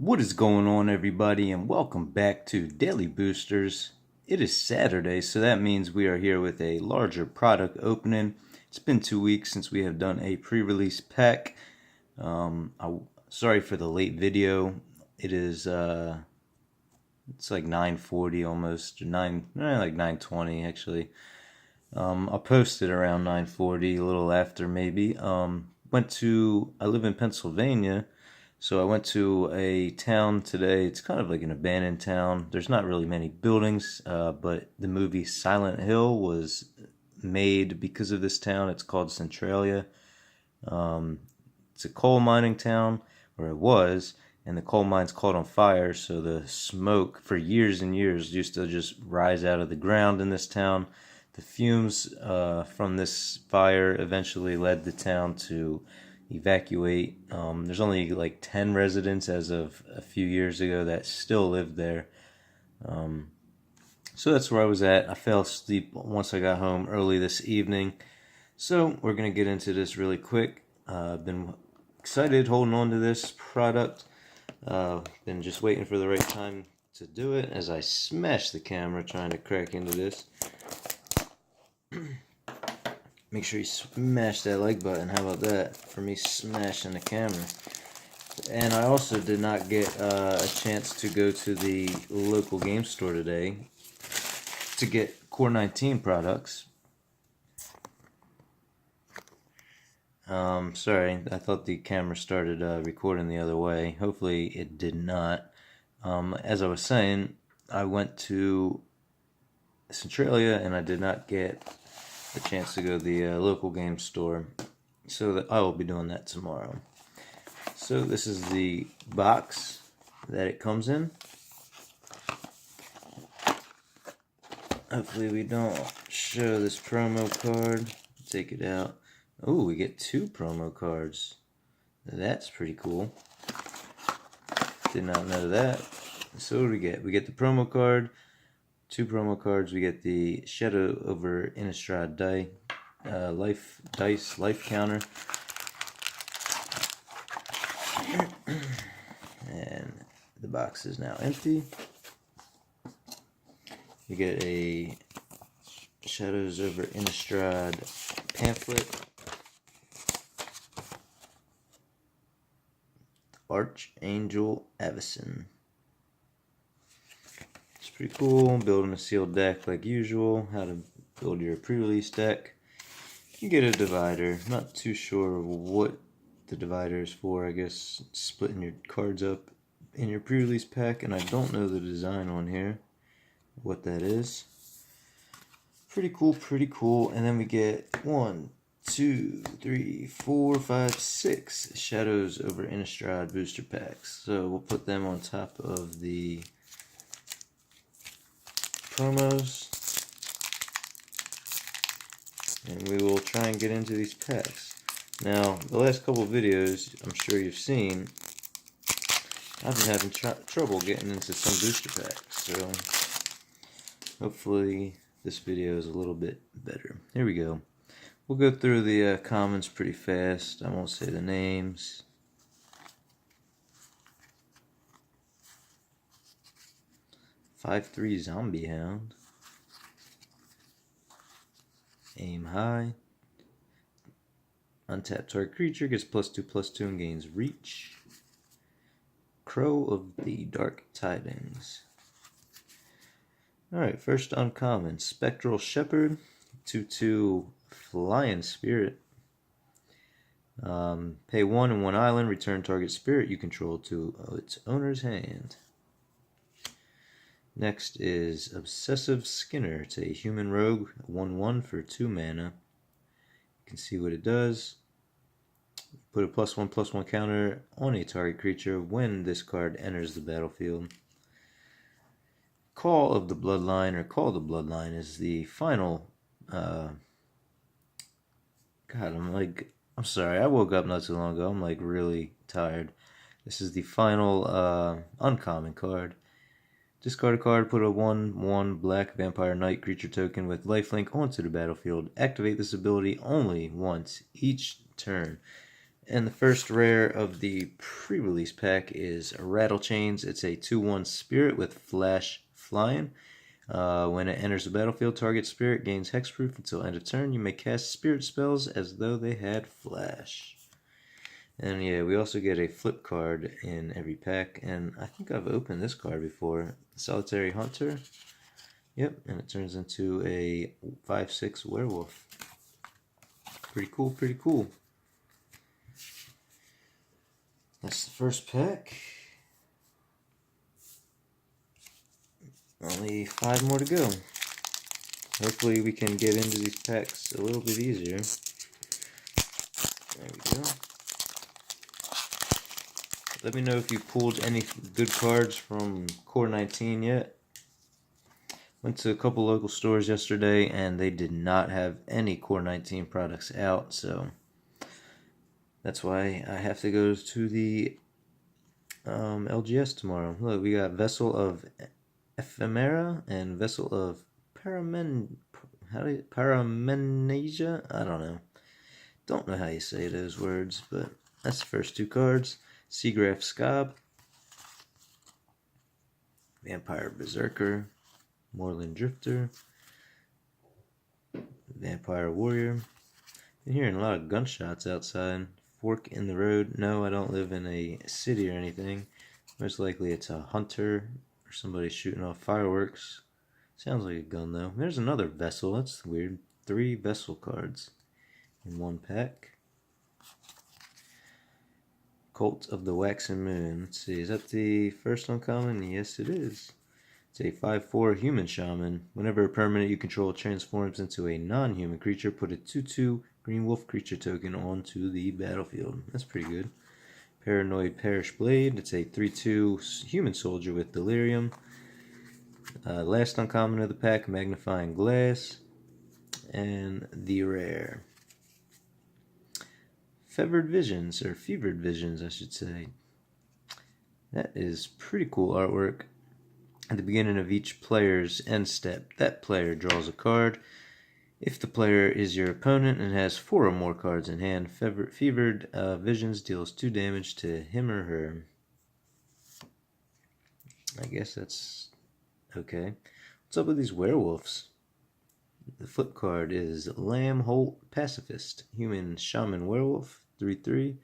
What is going on, everybody, and welcome back to Daily Boosters. It is Saturday, so that means we are here with a larger product opening. It's been 2 weeks since we have done a pre-release pack. Sorry for the late video. It's like 9:40 almost, or like 9:20 actually. I'll post it around 9:40, a little after maybe. I live in Pennsylvania. So I went to a town today. It's kind of like an abandoned town. There's not really many buildings, but the movie Silent Hill was made because of this town. It's called Centralia. It's a coal mining town, or it was, and the coal mines caught on fire, so the smoke for years and years used to just rise out of the ground in this town. The fumes from this fire eventually led the town to evacuate. There's only like 10 residents as of a few years ago that still live there. So that's where I was at. I fell asleep once I got home early this evening. So we're going to get into this really quick. I've been excited holding on to this product. Been just waiting for the right time to do it as I smash the camera trying to crack into this. Make sure you smash that like button. How about that? For me smashing the camera. And I also did not get a chance to go to the local game store today to get Core 19 products. Sorry, I thought the camera started recording the other way. Hopefully it did not. As I was saying, I went to Centralia and I did not get a chance to go to the local game store, so that I will be doing that tomorrow. So this is the box that it comes in. Hopefully we don't show this promo card. Take it out. Oh, we get 2 promo cards. That's pretty cool. Did not know that. So what do we get? We get the promo card. 2 promo cards. We get the Shadow over Innistrad life counter, and the box is now empty. You get a Shadows over Innistrad pamphlet, Archangel Avison. Pretty cool. Building a sealed deck like usual. How to build your pre-release deck. You get a divider. Not too sure what the divider is for. I guess splitting your cards up in your pre-release pack, and I don't know the design on here, what that is. Pretty cool. And then we get 1, 2, 3, 4, 5, 6 Shadows over Innistrad booster packs. So we'll put them on top of the promos, and we will try and get into these packs. Now, the last couple of videos, I'm sure you've seen, I've been having trouble getting into some booster packs, so hopefully this video is a little bit better. Here we go. We'll go through the commons pretty fast. I won't say the names. (5/3) Zombie Hound. Aim high. Untapped target creature gets +2/+2 and gains reach. Crow of the Dark Tidings. Alright, first uncommon. Spectral Shepherd. 2/2 Flying Spirit. Pay 1 and 1 island. Return target spirit you control to its owner's hand. Next is Obsessive Skinner. It's a human rogue, 1/1 for 2 mana. You can see what it does. Put a +1/+1 counter on a target creature when this card enters the battlefield. Call of the Bloodline, or Call the Bloodline, is the final. God, I'm sorry, I woke up not too long ago. I'm like really tired. This is the final uncommon card. Discard a card, put a 1/1 black vampire knight creature token with lifelink onto the battlefield. Activate this ability only once each turn. And the first rare of the pre-release pack is Rattle Chains. It's a 2/1 spirit with flash flying. When it enters the battlefield, target spirit gains hexproof until end of turn. You may cast spirit spells as though they had flash. And yeah, we also get a flip card in every pack. And I think I've opened this card before. Solitary Hunter. Yep, and it turns into a 5/6 werewolf. Pretty cool, pretty cool. That's the first pack. Only 5 more to go. Hopefully we can get into these packs a little bit easier. There we go. Let me know if you pulled any good cards from Core 19 yet. Went to a couple local stores yesterday and they did not have any Core 19 products out, so that's why I have to go to the LGS tomorrow. Look, we got Vessel of Ephemera and Vessel of Paramenasia? I don't know. Don't know how you say those words, but that's the first 2 cards. Seagraph Scob, Vampire Berserker, Moorland Drifter, Vampire Warrior. Been hearing a lot of gunshots outside. Fork in the road. No, I don't live in a city or anything. Most likely it's a hunter or somebody shooting off fireworks. Sounds like a gun though. There's another vessel. That's weird. 3 vessel cards in 1 pack. Cult of the Waxen Moon. Let's see, is that the first uncommon? Yes, it is. It's a 5/4 human shaman. Whenever a permanent you control transforms into a non-human creature, put a 2/2 green wolf creature token onto the battlefield. That's pretty good. Paranoid Parish Blade. It's a 3/2 human soldier with delirium. Last uncommon of the pack, Magnifying Glass. And the rare. Fevered Visions, or Fevered Visions, I should say. That is pretty cool artwork. At the beginning of each player's end step, that player draws a card. If the player is your opponent and has 4 or more cards in hand, Fevered Visions deals 2 damage to him or her. I guess that's okay. What's up with these werewolves? The flip card is Lamb Holt Pacifist, human shaman werewolf, 3/3.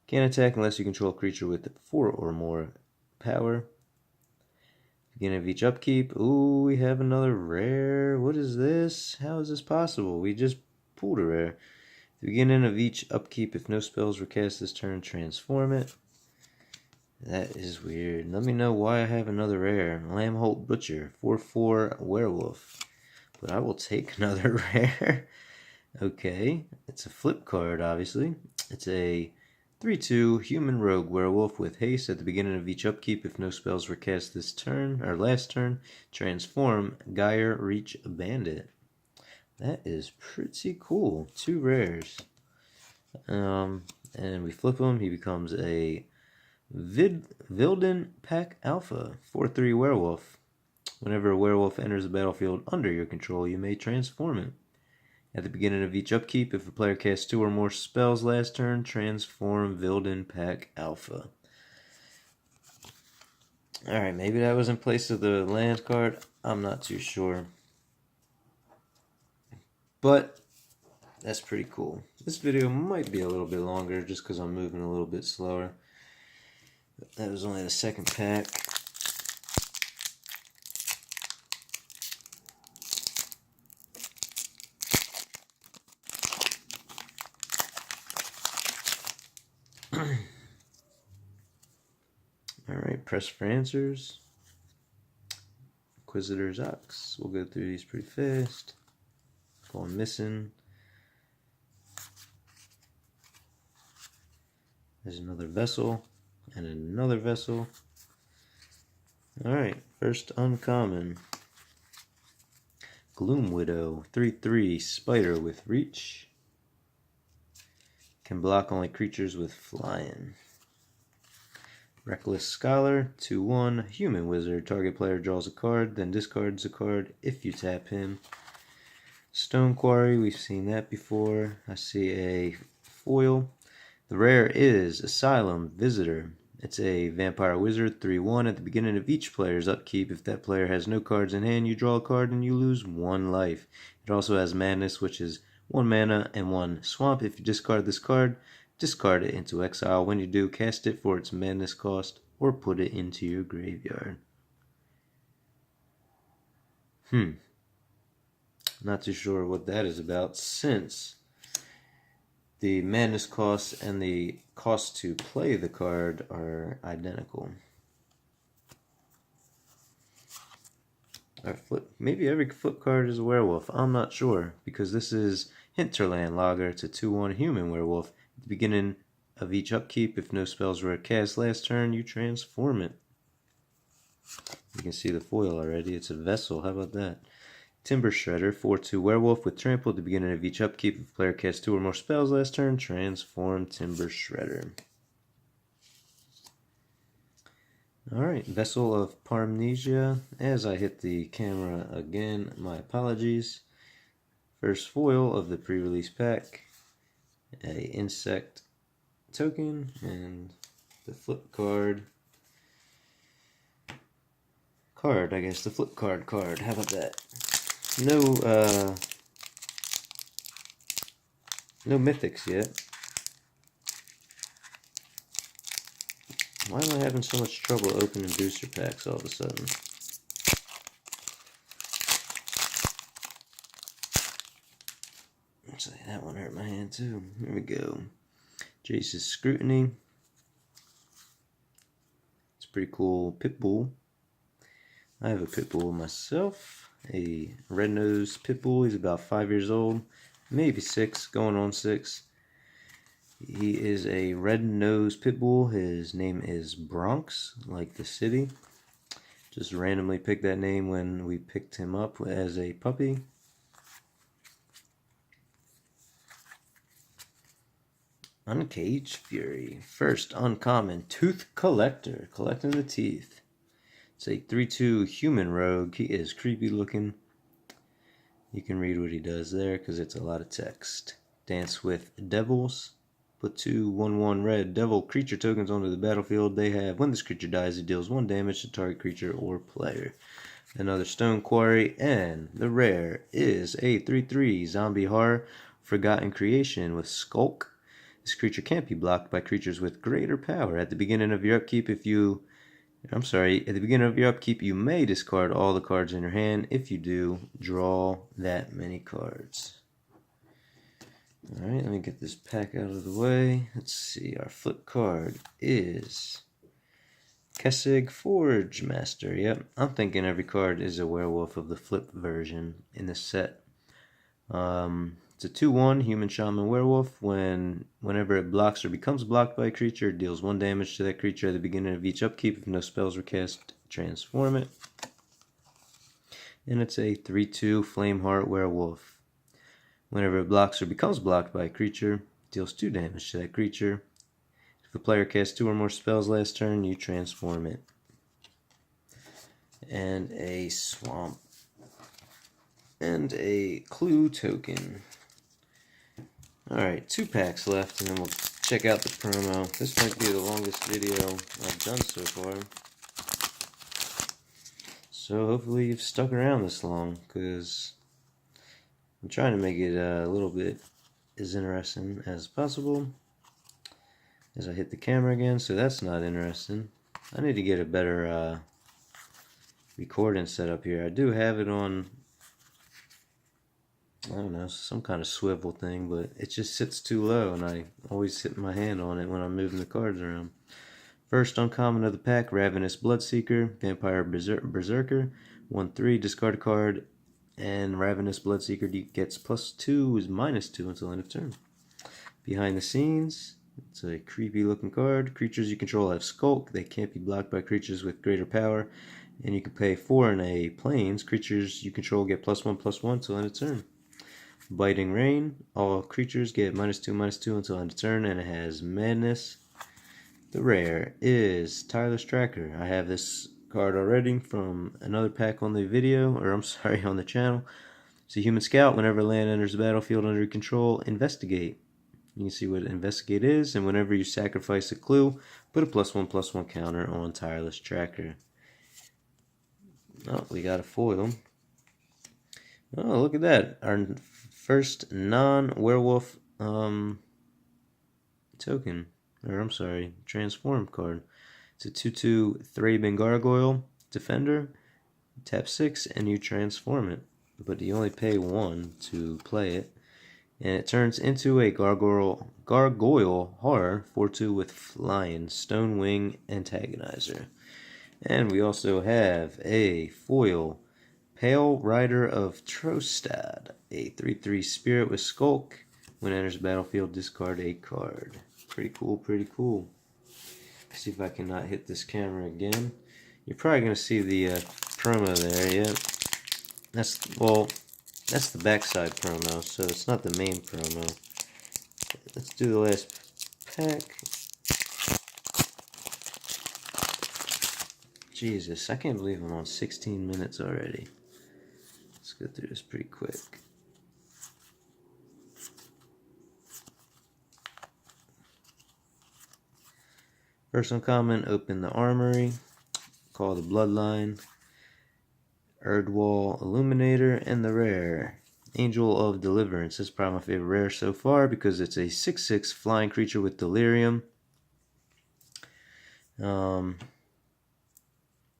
Can't attack unless you control a creature with 4 or more power. Beginning of each upkeep. Ooh, we have another rare. What is this? How is this possible? We just pulled a rare. At the beginning of each upkeep, if no spells were cast this turn, transform it. That is weird. Let me know why I have another rare. Lambholt Butcher, 4/4 werewolf. But I will take another rare. Okay, it's a flip card, obviously. It's a 3/2 human rogue werewolf with haste. At the beginning of each upkeep, if no spells were cast this turn, or last turn, transform Gyre Reach Bandit. That is pretty cool. 2 rares. And we flip him. He becomes a Vilden Pack Alpha, 4/3 werewolf. Whenever a werewolf enters the battlefield under your control, you may transform it. At the beginning of each upkeep, if a player casts 2 or more spells last turn, transform Vilden Pack Alpha. Alright, maybe that was in place of the land card. I'm not too sure. But that's pretty cool. This video might be a little bit longer just because I'm moving a little bit slower. That was only the second pack. Alright, press for answers. Inquisitor's Ox. We'll go through these pretty fast. Going missing. There's another vessel and another vessel. Alright, first uncommon. Gloom Widow, 3/3 spider with reach. Can block only creatures with flying. Reckless Scholar, 2/1 human wizard. Target player draws a card, then discards a card if you tap him. Stone Quarry, we've seen that before. I see a foil. The rare is Asylum Visitor. It's a vampire wizard, 3/1. At the beginning of each player's upkeep, if that player has no cards in hand, you draw a card and you lose 1 life. It also has Madness, which is 1 mana and 1 swamp. If you discard this card, discard it into exile. When you do, cast it for its Madness cost or put it into your graveyard. Not too sure what that is about, since the Madness cost and the cost to play the card are identical. Maybe every flip card is a werewolf. I'm not sure, because this is Hinterland Logger. It's a 2/1 human werewolf. At the beginning of each upkeep, if no spells were cast last turn, you transform it. You can see the foil already. It's a vessel. How about that? Timber Shredder, 4/2 werewolf with trample. At the beginning of each upkeep, if the player casts 2 or more spells last turn, transform Timber Shredder. Alright, Vessel of Parmnesia. As I hit the camera again, my apologies. First foil of the pre-release pack, a insect token, and the flip card. I guess, the flip card. How about that? No mythics yet. Why am I having so much trouble opening booster packs all of a sudden? Actually, that one hurt my hand too. Here we go. Jace's Scrutiny. It's a pretty cool Pitbull. I have a Pitbull myself. A red-nosed Pitbull. He's about 5 years old. Maybe 6, going on 6. He is a red-nosed Pitbull. His name is Bronx, like the city. Just randomly picked that name when we picked him up as a puppy. Uncaged Fury. First uncommon, Tooth Collector. Collecting the teeth. It's a 3/2 human rogue. He is creepy looking. You can read what he does there because it's a lot of text. Dance with Devils. Put 2 1/1 red devil creature tokens onto the battlefield. They have, when this creature dies, it deals 1 damage to target creature or player. Another Stone Quarry, and the rare is a 3/3 zombie horror, Forgotten Creation with Skulk. This creature can't be blocked by creatures with greater power. At the beginning of your upkeep, at the beginning of your upkeep, you may discard all the cards in your hand. If you do, draw that many cards. Alright, let me get this pack out of the way. Let's see, our flip card is Kessig Forge Master. Yep, I'm thinking every card is a werewolf of the flip version in the set. It's a 2/1 human shaman werewolf. Whenever it blocks or becomes blocked by a creature, it deals 1 damage to that creature at the beginning of each upkeep. If no spells were cast, transform it. And it's a 3/2 Flameheart werewolf. Whenever it blocks or becomes blocked by a creature, it deals 2 damage to that creature. If the player casts 2 or more spells last turn, you transform it. And a swamp. And a clue token. Alright, 2 packs left, and then we'll check out the promo. This might be the longest video I've done so far. So hopefully you've stuck around this long, because I'm trying to make it a little bit as interesting as possible. As I hit the camera again, so that's not interesting. I need to get a better recording setup here. I do have it on, I don't know, some kind of swivel thing, but it just sits too low, and I always hit my hand on it when I'm moving the cards around. First uncommon of the pack, Ravenous Bloodseeker, Vampire Berserker, 1/3, discard a card, and Ravenous Bloodseeker gets +2 is -2 until end of turn. Behind the scenes, it's a creepy looking card. Creatures you control have Skulk. They can't be blocked by creatures with greater power, and you can pay 4 in a Plains. Creatures you control get +1/+1 till end of turn. Biting Rain. All creatures get -2/-2 until end of turn, and it has Madness. The rare is Tireless Tracker. I have this card already from another pack on the video, or I'm sorry, on the channel. It's a human scout. Whenever land enters the battlefield under your control, investigate. You can see what Investigate is, and whenever you sacrifice a clue, put a +1/+1 counter on Tireless Tracker. Oh, we got a foil. Oh, look at that. Our first non-werewolf token. Or, I'm sorry, transform card. It's a 2/2 Thraben Gargoyle Defender. Tap 6 and you transform it. But you only pay 1 to play it. And it turns into a Gargoyle Horror 4/2 with Flying Stone Wing Antagonizer. And we also have a foil Pale Rider of Trostad, a 3/3 Spirit with Skulk. When it enters the battlefield, discard a card. Pretty cool, pretty cool. Let's see if I cannot hit this camera again. You're probably going to see the promo there, yeah. That's the backside promo, so it's not the main promo. Let's do the last pack. Jesus, I can't believe I'm on 16 minutes already. Let's go through this pretty quick. First uncommon, Open the Armory, Call the Bloodline, Erdwall Illuminator, and the rare, Angel of Deliverance. This is probably my favorite rare so far because it's a 6/6 flying creature with Delirium.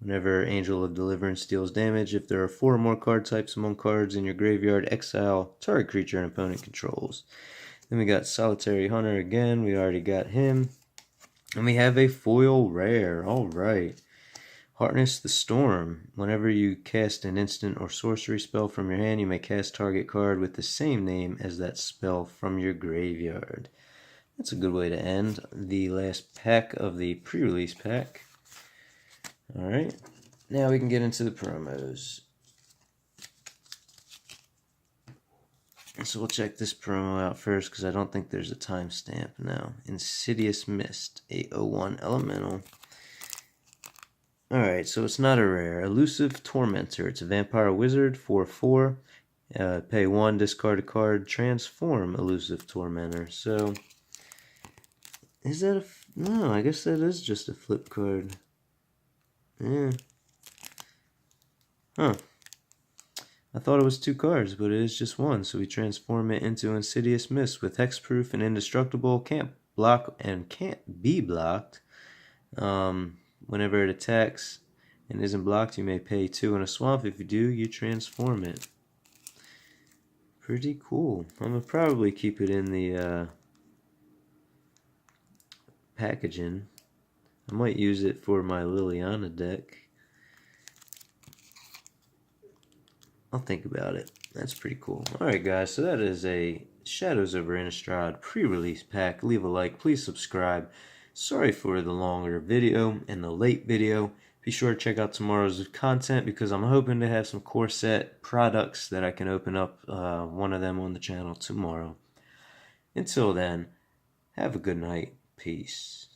Whenever Angel of Deliverance deals damage, if there are 4 or more card types among cards in your graveyard, exile target creature an opponent controls. Then we got Solitary Hunter again. We already got him. And we have a foil rare. Alright. Harness the Storm. Whenever you cast an instant or sorcery spell from your hand, you may cast target card with the same name as that spell from your graveyard. That's a good way to end the last pack of the pre-release pack. Alright, now we can get into the promos. So we'll check this promo out first because I don't think there's a timestamp now. Insidious Mist, a 0/1 elemental. Alright, so it's not a rare. Elusive Tormentor. It's a vampire wizard, 4/4. Pay 1, discard a card, transform Elusive Tormentor. So, is that a... No, I guess that is just a flip card. Yeah. Huh. I thought it was 2 cards, but it is just 1. So we transform it into Insidious Mist with hexproof and indestructible. Can't block and can't be blocked. Whenever it attacks and isn't blocked, you may pay 2 in a swamp. If you do, you transform it. Pretty cool. I'm going to probably keep it in the packaging. I might use it for my Liliana deck. I'll think about it. That's pretty cool. Alright guys, so that is a Shadows over Innistrad pre-release pack. Leave a like, please subscribe. Sorry for the longer video and the late video. Be sure to check out tomorrow's content because I'm hoping to have some core set products that I can open up one of them on the channel tomorrow. Until then, have a good night. Peace.